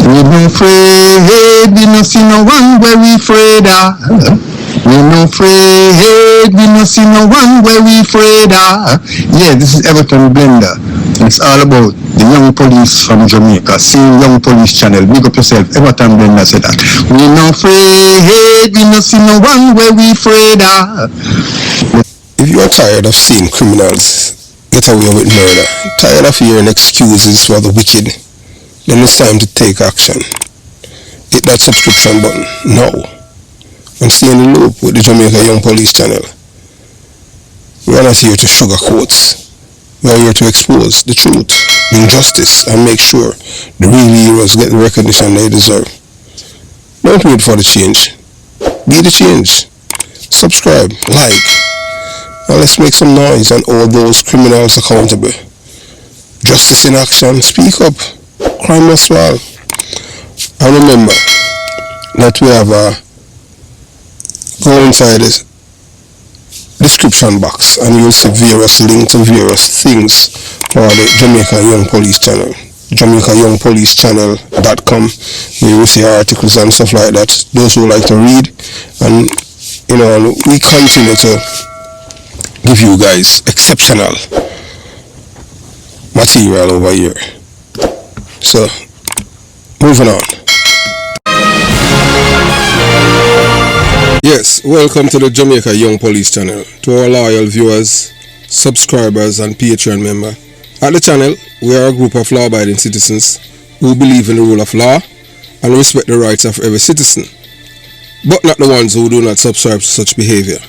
We no afraid, we no see no one where we afraid of. We no afraid, we no see no one where we afraid of. Yeah, this is Everton Blender. It's all about the young police from Jamaica. See Young Police Channel. Big up yourself. Everton Blender said that. We no afraid, we no see no one where we afraid of. If you are tired of seeing criminals get away with murder, tired of hearing excuses for the wicked, then it's time to take action. Hit that subscription button now and stay in the loop with the Jamaica Young Police Channel. We are not here to sugarcoat. We are here to expose the truth, bring justice, and make sure the real heroes get the recognition they deserve. Don't wait for the change. Be the change. Subscribe, like, and let's make some noise and hold those criminals accountable. Justice in action. Speak up. Crime must fall. And remember that we have go inside this description box and you'll see various links to various things for the Jamaica Young Police Channel. JamaicaYoungPoliceChannel.com, where you will see articles and stuff like that. Those who like to read, and we continue to give you guys exceptional material over here. So, moving on. Yes, welcome to the Jamaica Young Police Channel. To our loyal viewers, subscribers and Patreon members. At the channel, we are a group of law-abiding citizens who believe in the rule of law and respect the rights of every citizen, but not the ones who do not subscribe to such behavior.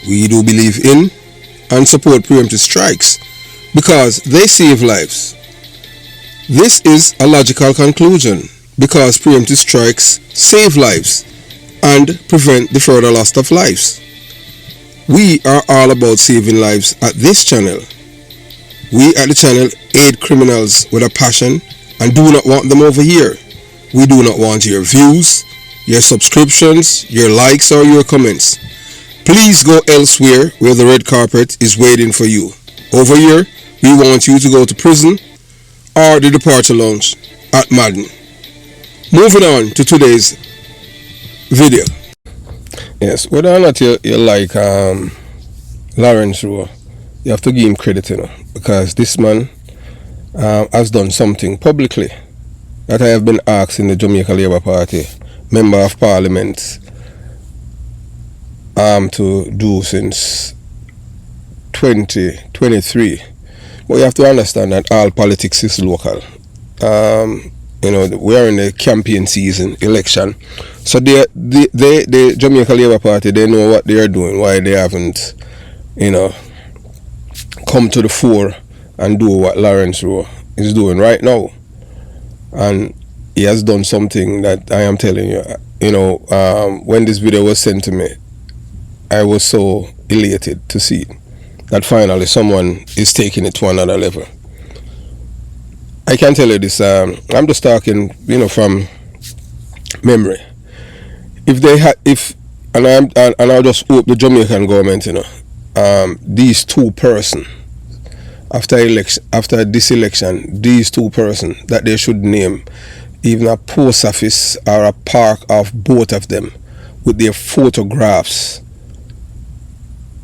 We do believe in and support preemptive strikes because they save lives. This is a logical conclusion because preemptive strikes save lives and prevent the further loss of lives. We are all about saving lives at this channel. We at the channel aid criminals with a passion and do not want them over here. We do not want your views, your subscriptions, your likes or your comments. Please go elsewhere where the red carpet is waiting for you. Over here, we want you to go to prison or the departure lounge at Madden. Moving on to today's video. Yes, whether or not you like Lawrence Rowe, you have to give him credit, because this man has done something publicly that I have been asked in the Jamaica Labour Party Member of Parliament to do since 2023. But you have to understand that all politics is local. We are in the campaign season, election. So the Jamaica Labour Party, they know what they are doing, why they haven't, come to the fore and do what Lawrence Rowe is doing right now. And he has done something that I am telling you, when this video was sent to me, I was so elated to see that finally someone is taking it to another level. I can tell you this, I'm just talking, from memory. I'll just hope the Jamaican government, these two persons, after this election, these two persons that they should name, even a post office or a park of both of them with their photographs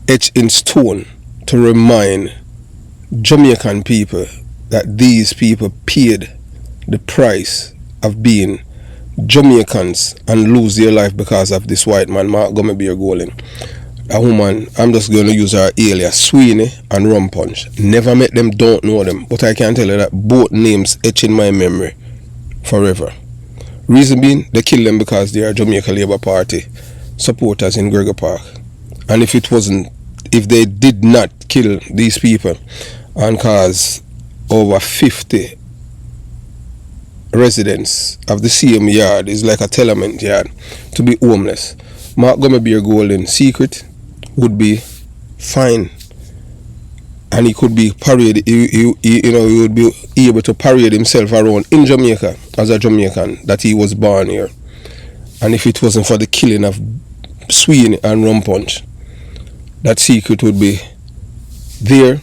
etched in stone to remind Jamaican people that these people paid the price of being Jamaicans and lose their life because of this white man, Mark Gombeer Golin. A woman, I'm just going to use her alias, Sweeney and Rum Punch. Never met them, don't know them, but I can tell you that both names etch in my memory forever. Reason being, they killed them because they are Jamaica Labour Party supporters in Gregor Park. And if they did not kill these people and cause over 50 residents of the same yard, is like a tenement yard, to be homeless, Mark Gombeer Golden secret would be fine, and he could be paraded. He would be able to parade himself around in Jamaica as a Jamaican that he was born here. And if it wasn't for the killing of Sweeney and Rum Punch, that secret would be there.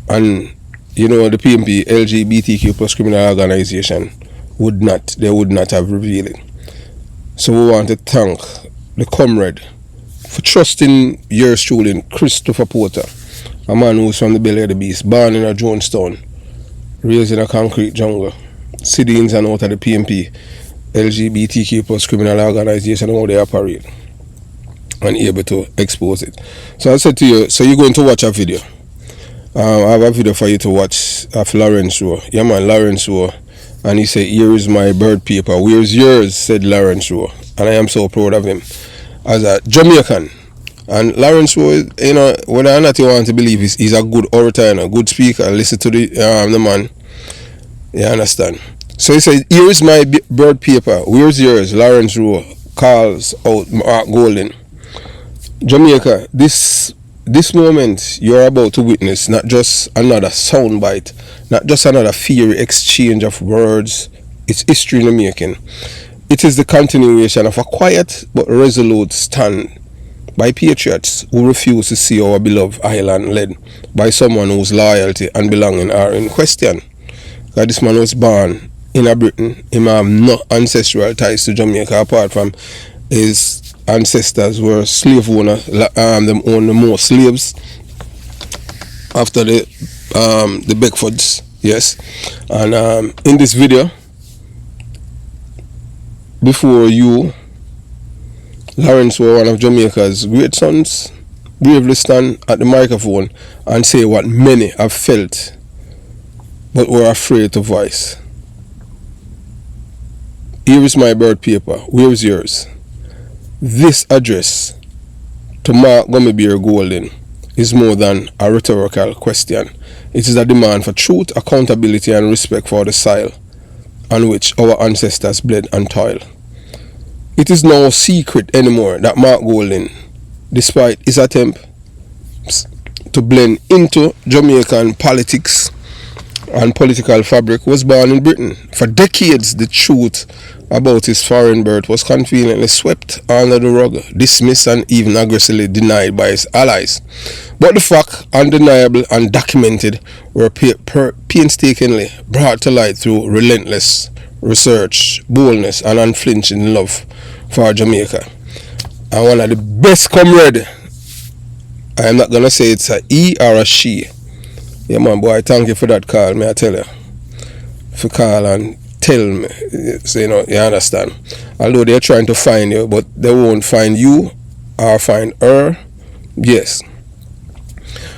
And the PMP LGBTQ plus criminal organization would not have revealed it. So we want to thank the comrade for trusting yours truly, Christopher Porter, a man who's from the belly of the beast, born in a Jonestown, raised in a concrete jungle, city ins and out of the PMP, LGBTQ plus criminal organization, how they operate, and able to expose it. So I said to you, so you're going to watch a video. I have a video for you to watch of Lawrence Rowe. Yeah man, Lawrence Rowe. And he said, here is my bird paper. Where's yours? Said Lawrence Rowe. And I am so proud of him as a Jamaican. And Lawrence Rowe, you know, whether or not you want to believe, he's a good orator and a good speaker. Listen to the man. You understand? So he said, here is my bird paper. Where's yours? Lawrence Rowe calls out Mark Golden. Jamaica, this moment you're about to witness not just another soundbite, not just another fiery exchange of words. It's history in the making. It is the continuation of a quiet but resolute stand by patriots who refuse to see our beloved island led by someone whose loyalty and belonging are in question. Because this man was born in a Britain, he have no ancestral ties to Jamaica apart from his ancestors were slave owners. Them owned the most slaves after the Beckfords, yes. And in this video, before you, Lawrence Rowe, one of Jamaica's great sons, bravely stand at the microphone and say what many have felt but were afraid to voice. Here is my bird paper. Where is yours? This address to Mark Gummibeer Golden is more than a rhetorical question. It is a demand for truth, accountability, and respect for the soil on which our ancestors bled and toiled. It is no secret anymore that Mark Golden, despite his attempts to blend into Jamaican politics and political fabric, was born in Britain. For decades, the truth about his foreign birth was conveniently swept under the rug, dismissed, and even aggressively denied by his allies. But the fact, undeniable and documented, were painstakingly brought to light through relentless research, boldness, and unflinching love for Jamaica. And one of the best comrade, I am not going to say it's a he or a she. Yeah man, boy, thank you for that call, may I tell you. For call and tell me, so you know, you understand. Although they're trying to find you, but they won't find you or find her. Yes.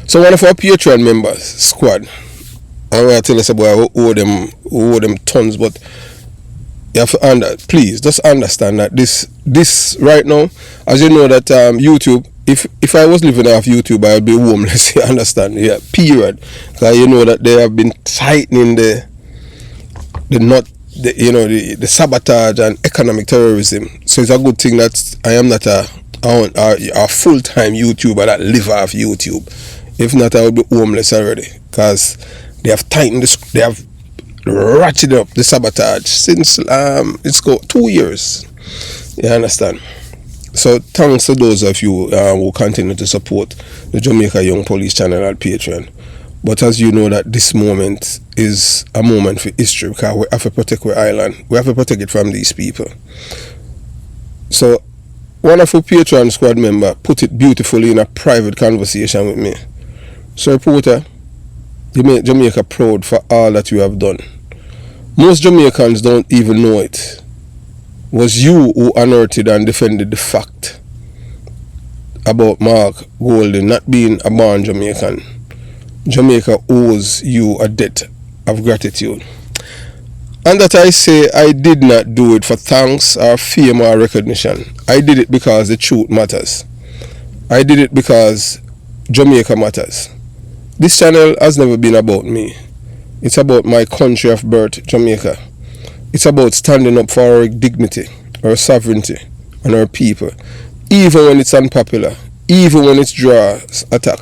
So one of our Patreon members, squad, I'm going to tell us about who owe them tons, but you have to please just understand that this right now, as you know that YouTube, if I was living off YouTube, I would be homeless. You understand? Yeah, period. Because you know that they have been tightening the sabotage and economic terrorism. So it's a good thing that I am not a full-time YouTuber that live off YouTube. If not, I would be homeless already. Because they have tightened they have ratcheted up the sabotage since it's got 2 years. You understand? So thanks to those of you who continue to support the Jamaica Young Police channel at Patreon. But as you know that this moment is a moment for history because we have to protect our island. We have to protect it from these people. So one of our Patreon squad member put it beautifully in a private conversation with me. So reporter, you make Jamaica proud for all that you have done. Most Jamaicans don't even know it. Was you who unearthed and defended the fact about Mark Golden not being a born Jamaican. Jamaica owes you a debt of gratitude. And that I say I did not do it for thanks or fame or recognition. I did it because the truth matters. I did it because Jamaica matters. This channel has never been about me. It's about my country of birth, Jamaica. It's about standing up for our dignity, our sovereignty, and our people, even when it's unpopular, even when it draws attack.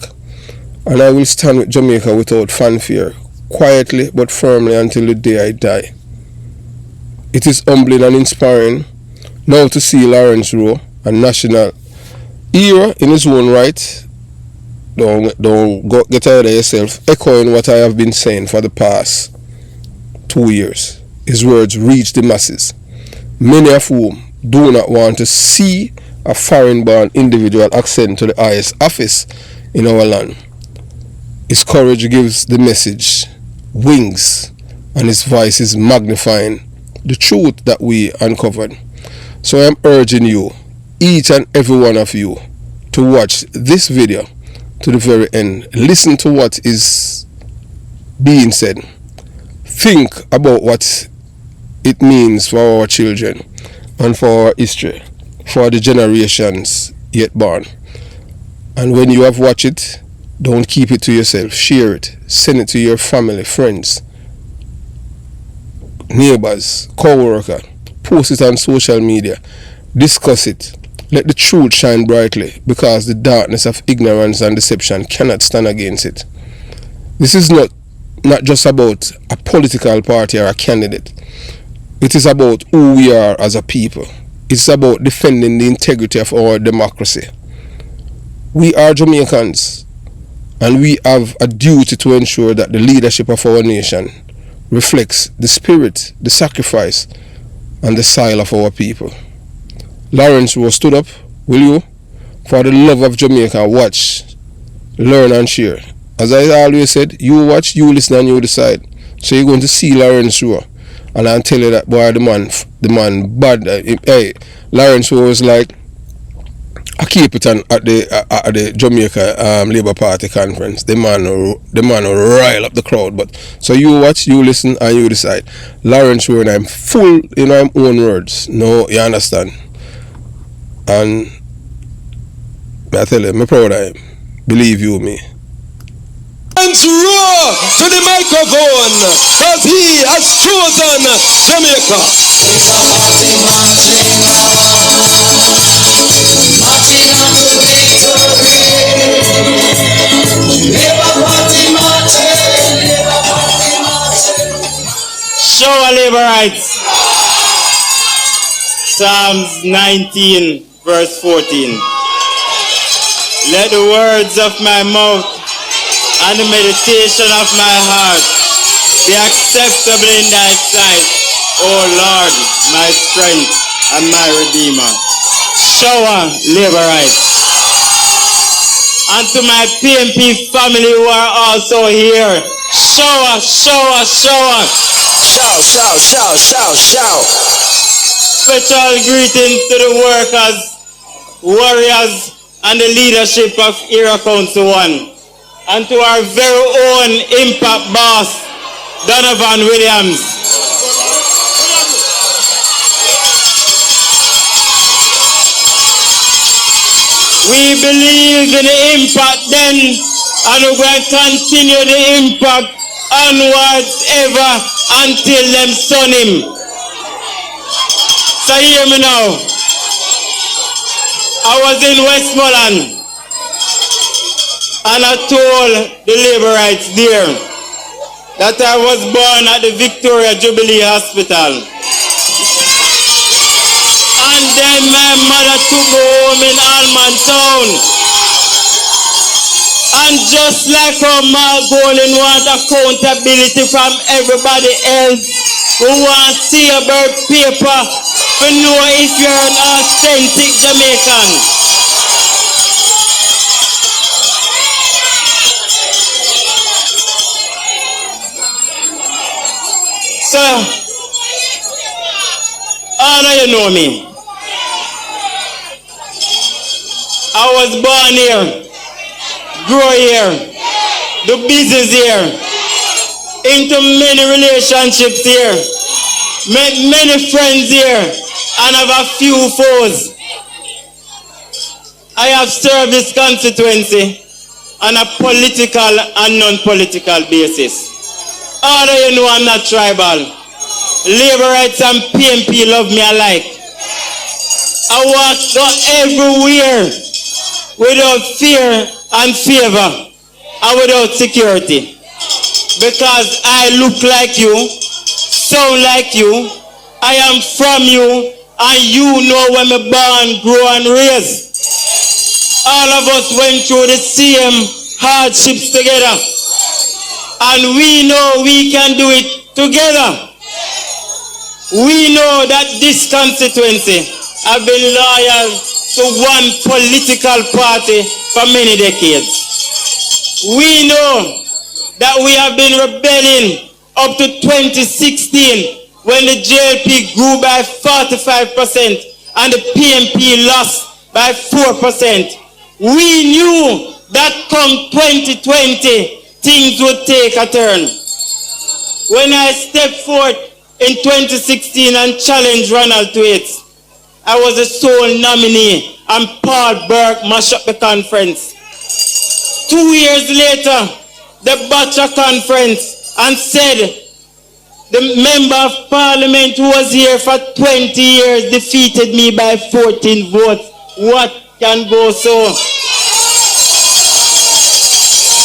And I will stand with Jamaica without fanfare, quietly but firmly until the day I die. It is humbling and inspiring now to see Lawrence Rowe, a national hero in his own right. Don't go get out of yourself, echoing what I have been saying for the past 2 years. his words reach the masses, many of whom do not want to see a foreign-born individual ascend to the highest office in our land. His courage gives the message wings, and his voice is magnifying the truth that we uncovered. So I am urging you, each and every one of you, to watch this video to the very end. Listen to what is being said. Think about what it means for our children and for our history, for the generations yet born. And when you have watched it, don't keep it to yourself. Share it. Send it to your family, friends, neighbors, co-worker. Post it on social media. Discuss it. Let the truth shine brightly, because the darkness of ignorance and deception cannot stand against it. This is not just about a political party or a candidate. It is about who we are as a people. It's about defending the integrity of our democracy. We are Jamaicans, and we have a duty to ensure that the leadership of our nation reflects the spirit, the sacrifice, and the soil of our people. Lawrence Rowe stood up. Will you? For the love of Jamaica, watch, learn, and share. As I always said, you watch, you listen, and you decide. So you're going to see Lawrence Rowe, and I'll tell you that, boy, the man bad. Hey, Lawrence Rowe was like, I keep it on at the Jamaica Labour Party conference. The man will rile up the crowd. But so you watch, you listen, and you decide. Lawrence Rowe, and I'm full in my own words. No, you understand. And I tell you, I'm proud of him. Believe you me. Lawrence Rowe to the microphone, because he has chosen Jamaica. Show our labor rights. Psalms 19 verse 14. Let the words of my mouth and the meditation of my heart be acceptable in thy sight, O Lord, my strength and my redeemer. Shower labor rights. And to my PMP family who are also here, shower. Shout. Special greetings to the workers, warriors, and the leadership of Era Council 1. And to our very own impact boss, Donovan Williams. We believe in the impact then, and we're going to continue the impact onwards ever until them son him. So hear me now. I was in Westmoreland, and I told the labor rights there that I was born at the Victoria Jubilee Hospital. And then my mother took me home in Almond Town. And just like how Mark Golden wants accountability from everybody else who wants to see a birth paper to know if you're an authentic Jamaican. So, how do you know me? I was born here, grew here, do business here, into many relationships here, met many friends here, and have a few foes. I have served this constituency on a political and non-political basis. How do you know I'm not tribal? Labor rights and PMP love me alike. I walk everywhere without fear and favor and without security. Because I look like you, sound like you, I am from you, and you know when me born, grow, and raised. All of us went through the same hardships together. And we know we can do it together. We know that this constituency have been loyal to one political party for many decades. We know that we have been rebelling up to 2016 when the JLP grew by 45% and the PMP lost by 4%. We knew that come 2020, things would take a turn. When I stepped forth in 2016 and challenged Ronald to it, I was the sole nominee and Paul Burke mashed up the conference. 2 years later, the Butcher conference and said the member of parliament who was here for 20 years defeated me by 14 votes. What can go so?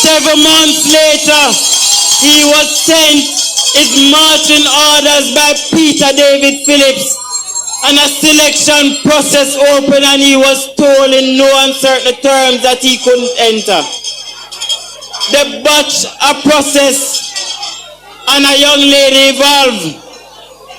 7 months later, he was sent his marching orders by Peter David Phillips, and a selection process opened, and he was told in no uncertain terms that he couldn't enter. The batch a process and a young lady evolved,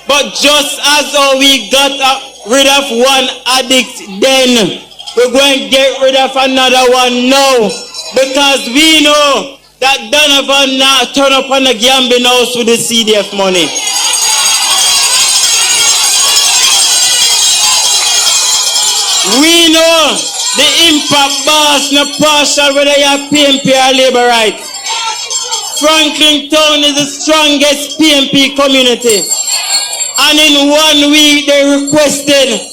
but just as how we got rid of one addict then, we're going to get rid of another one now, because we know that Donovan now turn up on the gambling house with the CDF money. We know the impact boss no partial whether you are PMP or Labour right. Franklin Town is the strongest PMP community, and in 1 week they requested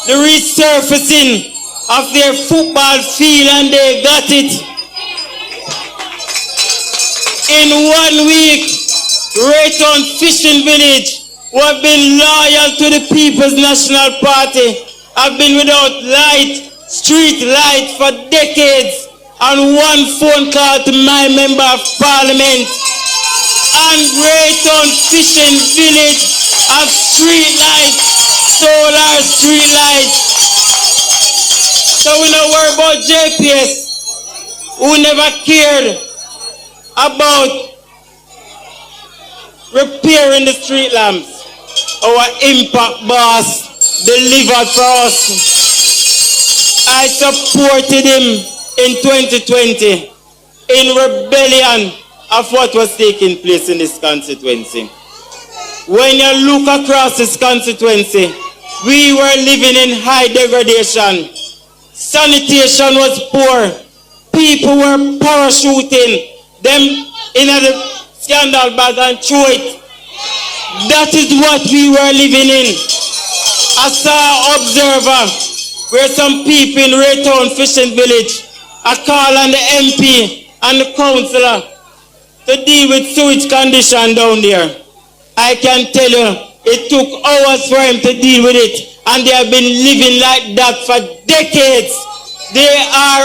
the resurfacing of their football field and they got it. In 1 week, Rayton Fishing Village, who have been loyal to the People's National Party, have been without light, street light for decades, and one phone call to my member of parliament, and Rayton Fishing Village have street lights, solar street lights. So we don't worry about JPS, who never cared about repairing the street lamps. Our impact boss delivered for us. I supported him in 2020 in rebellion of what was taking place in this constituency. When you look across this constituency, we were living in high degradation. Sanitation was poor. People were parachuting them in the scandal bag and throw it. That is what we were living in. I saw an observer where some people in Raytown Fishing Village are call on the MP and the councillor to deal with sewage condition down there. I can tell you, it took hours for him to deal with it, and they have been living like that for decades. They are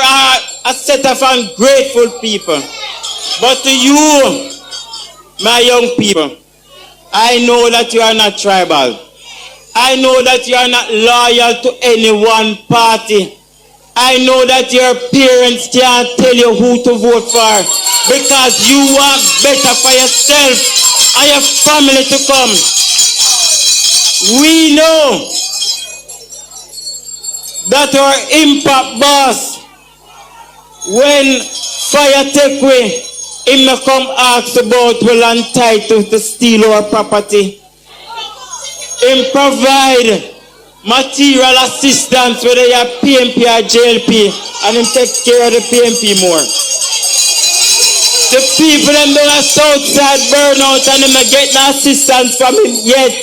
a set of ungrateful people. But to you, my young people, I know that you are not tribal. I know that you are not loyal to any one party. I know that your parents can't tell you who to vote for because you want better for yourself and your family to come. We know that our impact boss, when fire take away, he may come ask about will entitled to steal our property. He provide material assistance whether you are PMP or JLP, and him take care of the PMP more. The people them down the south side burn out and them get no assistance from him yet.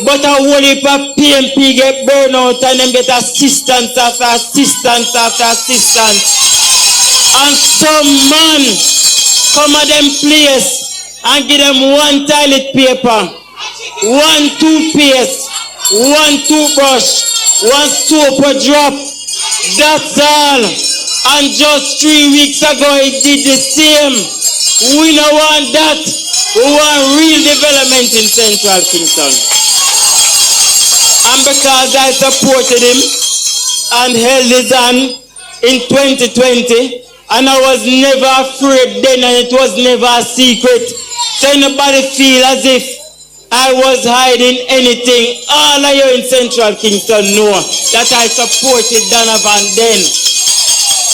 But a whole heap of PMP get burn out and them get assistance after assistance after assistance. And some man come at them place and give them one toilet paper, one toothpaste, one toothbrush, one soap or drop. That's all. And just 3 weeks ago it did the same. We don't want that. We want real development in Central Kingston. And because I supported him and held his hand in 2020, and I was never afraid then, and it was never a secret. So nobody feel as if I was hiding anything. All of you in Central Kingston know that I supported Donovan then.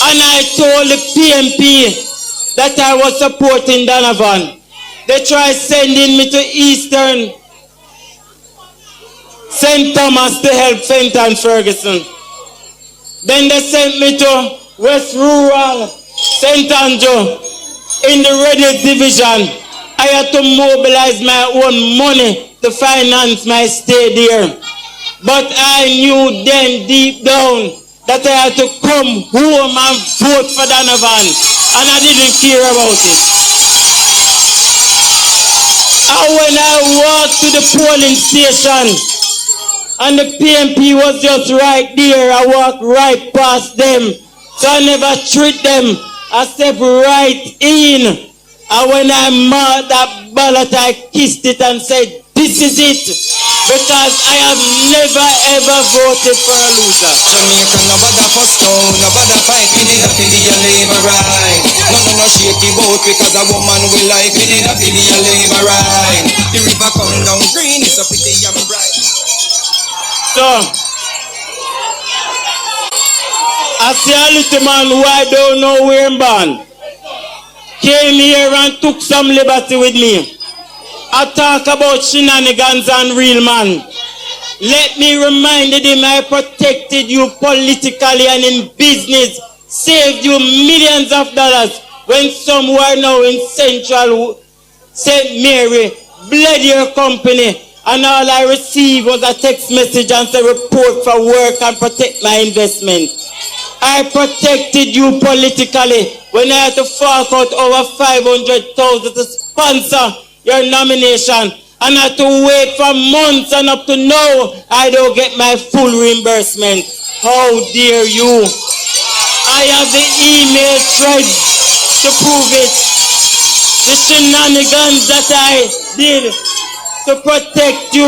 And I told the PMP that I was supporting Donovan. They tried sending me to Eastern St. Thomas to help Fenton Ferguson. Then they sent me to West Rural St. Andrew in the Ready Division. I had to mobilize my own money to finance my stay there. But I knew then deep down that I had to come home and vote for Donovan. And I didn't care about it. And when I walked to the polling station and the PMP was just right there, I walked right past them. So I never treat them. I stepped right in. And when I marked that ballot, I kissed it and said, this is it. Because I have never ever voted for a loser. Jamaica, nobody for stone, nobody fight, we need a feel your labor right. No shaky boat because a woman will like, we need a feel your labor right. The river come down green, it's a pretty and bright. So, I see a little man who I don't know where I'm born. Came here and took some liberty with me. I talk about shenanigans and real man. Let me remind him I protected you politically and in business, saved you millions of dollars when some who are now in Central St. Mary bled your company and all I received was a text message and a report for work and protect my investment. I protected you politically when I had to fork out over $500,000 to sponsor your nomination, and I had to wait for months and up to now I don't get my full reimbursement. How dare you? I have the email thread to prove it. The shenanigans that I did to protect you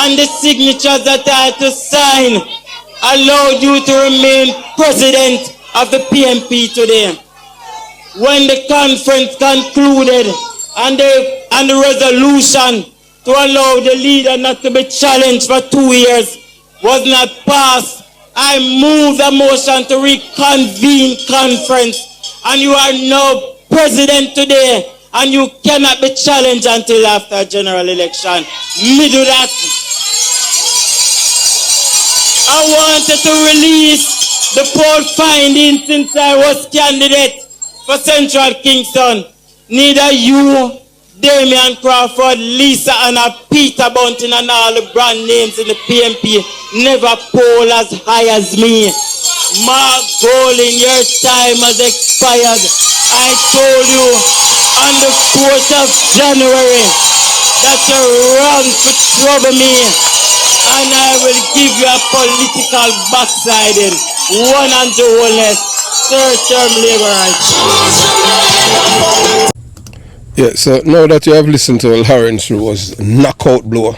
and the signatures that I had to sign allowed you to remain president of the PMP today. When the conference concluded and the resolution to allow the leader not to be challenged for 2 years was not passed, I moved a motion to reconvene conference, and you are now president today, and you cannot be challenged until after general election. Me do that. I wanted to release the poll findings since I was candidate for Central Kingston. Neither you, Damian Crawford, Lisa Anna, Peter Bunting and all the brand names in the PMP never poll as high as me. Mark Golding, your time has expired. I told you on the 4th of January that you're wrong to trouble me, and I will give you a political backsliding. One and the less, third-term labor rights. Yeah, so now that you have listened to Lawrence Rowe's knockout blow,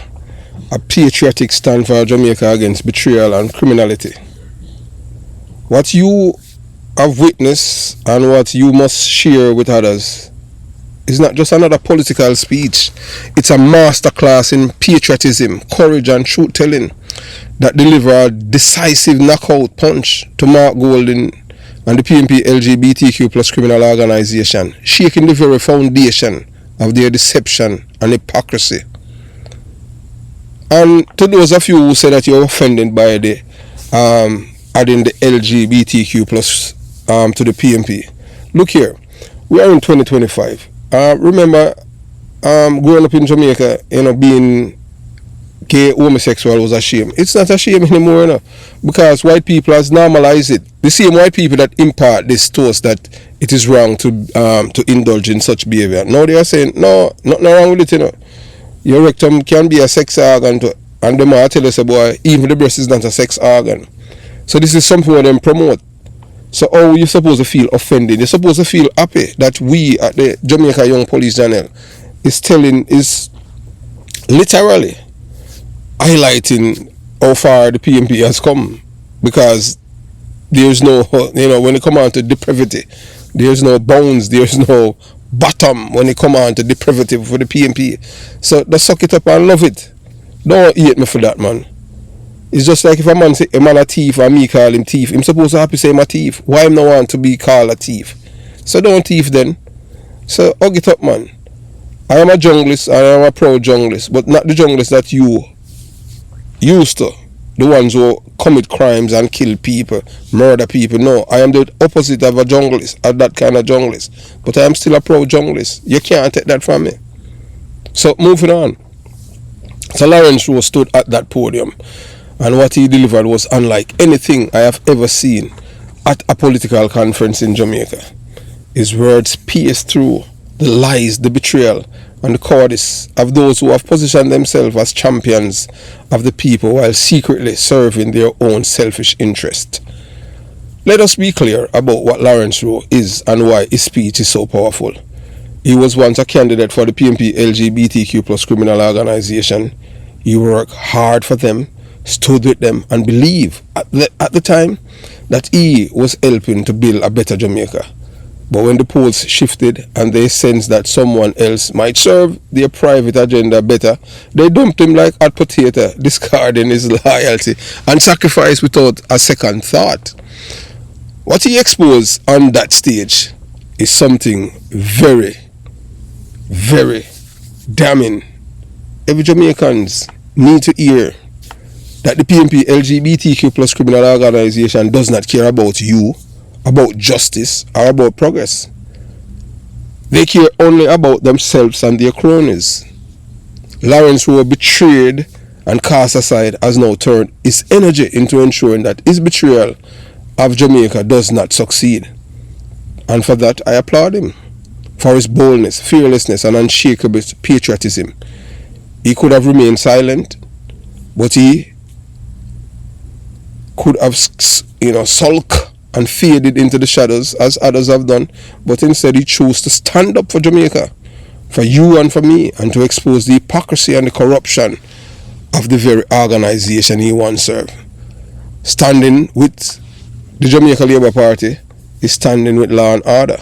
a patriotic stand for Jamaica against betrayal and criminality, what you have witnessed and what you must share with others is not just another political speech. It's a masterclass in patriotism, courage and truth-telling that deliver a decisive knockout punch to Mark Golding and the PMP LGBTQ plus criminal organization, shaking the very foundation of their deception and hypocrisy. And to those of you who say that you're offended by the adding the LGBTQ plus to the PMP, look here, we are in 2025. Remember, growing up in Jamaica, being gay, homosexual was a shame. It's not a shame anymore, because white people has normalized it. The same white people that impart this to us that it is wrong to indulge in such behavior. Now they are saying, no, nothing wrong with it, Your rectum can be a sex organ, and the man tell us, boy, even the breast is not a sex organ. So this is something that them promote. So how are you supposed to feel offended? You're supposed to feel happy that we at the Jamaica Young Police Channel is literally highlighting how far the PMP has come, because there's no, when it comes out to depravity, there's no bounds, there's no bottom when it come on to deprivative for the PMP. So just suck it up and love it. Don't hate me for that, man. It's just like if a man say a man a thief and me call him thief, him supposed to happy say him a thief. Why him no want to be called a thief? So don't thief then. So hug it up, man. I am a junglist and I am a proud junglist, but not the junglist that you used to. The ones who commit crimes and kill people, murder people. No, I am the opposite of a junglist, of that kind of junglist. But I am still a proud junglist. You can't take that from me. So moving on. So Lawrence Rowe stood at that podium, and what he delivered was unlike anything I have ever seen at a political conference in Jamaica. His words pierced through the lies, the betrayal, and the cowardice of those who have positioned themselves as champions of the people while secretly serving their own selfish interest. Let us be clear about what Lawrence Rowe is and why his speech is so powerful. He was once a candidate for the PMP LGBTQ plus criminal organization. He worked hard for them, stood with them, and believed at the time that he was helping to build a better Jamaica. But when the polls shifted and they sensed that someone else might serve their private agenda better, they dumped him like hot potato, discarding his loyalty and sacrifice without a second thought. What he exposed on that stage is something very, very damning. Every Jamaicans need to hear that the PMP LGBTQ plus criminal organization does not care about you, about justice, or about progress. They care only about themselves and their cronies. Lawrence Rowe, betrayed and cast aside, has now turned his energy into ensuring that his betrayal of Jamaica does not succeed. And for that, I applaud him. For his boldness, fearlessness, and unshakable patriotism. He could have remained silent, but he could have, sulk and faded into the shadows as others have done, but instead he chose to stand up for Jamaica, for you and for me, and to expose the hypocrisy and the corruption of the very organization he once served. Standing with the Jamaica Labour Party is standing with law and order.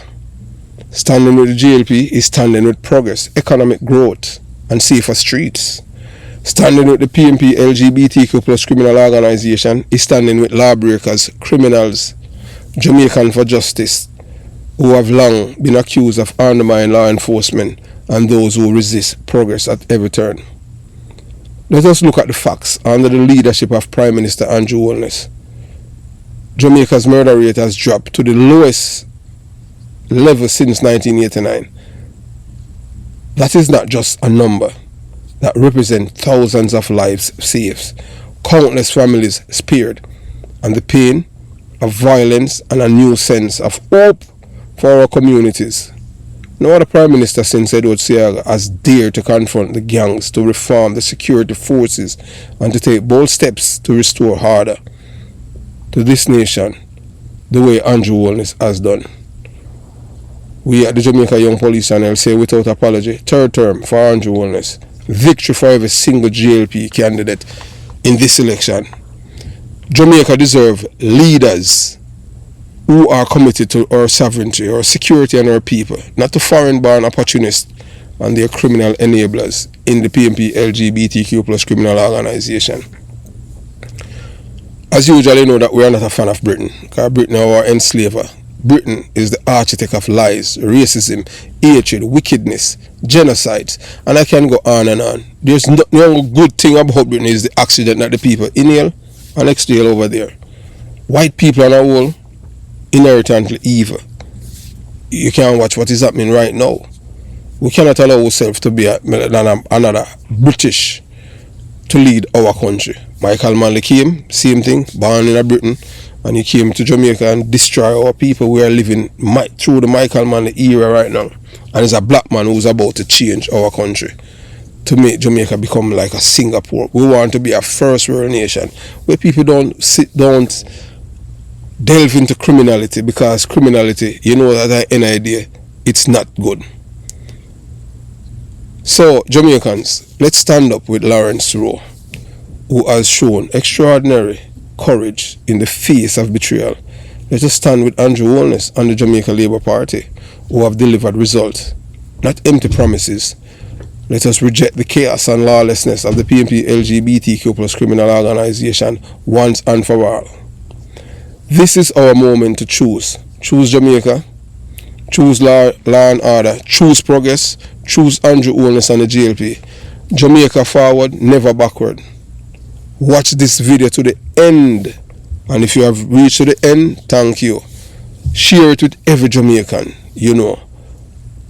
Standing with the JLP is standing with progress, economic growth, and safer streets. Standing with the PMP LGBTQ plus criminal organization is standing with lawbreakers, criminals, Jamaican for justice, who have long been accused of undermining law enforcement, and those who resist progress at every turn. Let us look at the facts. Under the leadership of Prime Minister Andrew Holness, Jamaica's murder rate has dropped to the lowest level since 1989. That is not just a number. That represents thousands of lives saved, countless families spared, and the pain of violence and a new sense of hope for our communities. No other Prime Minister since Edward Seaga has dared to confront the gangs, to reform the security forces, and to take bold steps to restore order to this nation the way Andrew Holness has done. We at the Jamaica Young Police Channel say without apology, third term for Andrew Holness. Victory for every single JLP candidate in this election. Jamaica deserves leaders who are committed to our sovereignty, our security, and our people, not to foreign-born opportunists and their criminal enablers in the PMP LGBTQ plus criminal organization. As usual, you know that we are not a fan of Britain, because Britain is our enslaver. Britain is the architect of lies, racism, hatred, wickedness, genocides, and I can go on and on. There's no good thing about Britain is the accident that the people inhale and exhale over there. White people on a whole, inherently evil. You can't watch what is happening right now. We cannot allow ourselves to be another British to lead our country. Michael Manley came, same thing, born in Britain, and he came to Jamaica and destroy our people. We are living through the Michael Manley era right now. And it's a black man who's about to change our country to make Jamaica become like a Singapore. We want to be a first world nation where people don't delve into criminality, because criminality, you know that at any idea, it's not good. So, Jamaicans, let's stand up with Lawrence Rowe, who has shown extraordinary courage in the face of betrayal. Let us stand with Andrew Holness and the Jamaica Labour Party, who have delivered results, not empty promises. Let us reject the chaos and lawlessness of the PNP LGBTQ plus criminal organization once and for all. This is our moment to choose. Choose Jamaica, choose law and order, choose progress, choose Andrew Holness and the GLP. Jamaica forward, never backward. Watch this video to the end, and if you have reached to the end, thank you. Share it with every Jamaican you know,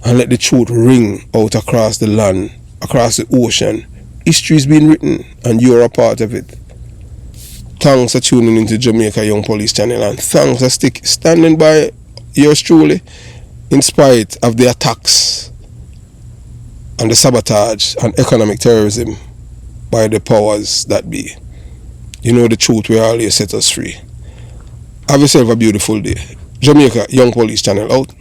and let the truth ring out across the land, across the ocean. History is being written, and you are a part of it. Thanks for tuning into Jamaica Young Police Channel, and thanks for standing by yours truly in spite of the attacks and the sabotage and economic terrorism by the powers that be. You know the truth will always set us free. Have yourself a beautiful day. Jamaica Young Police Channel out.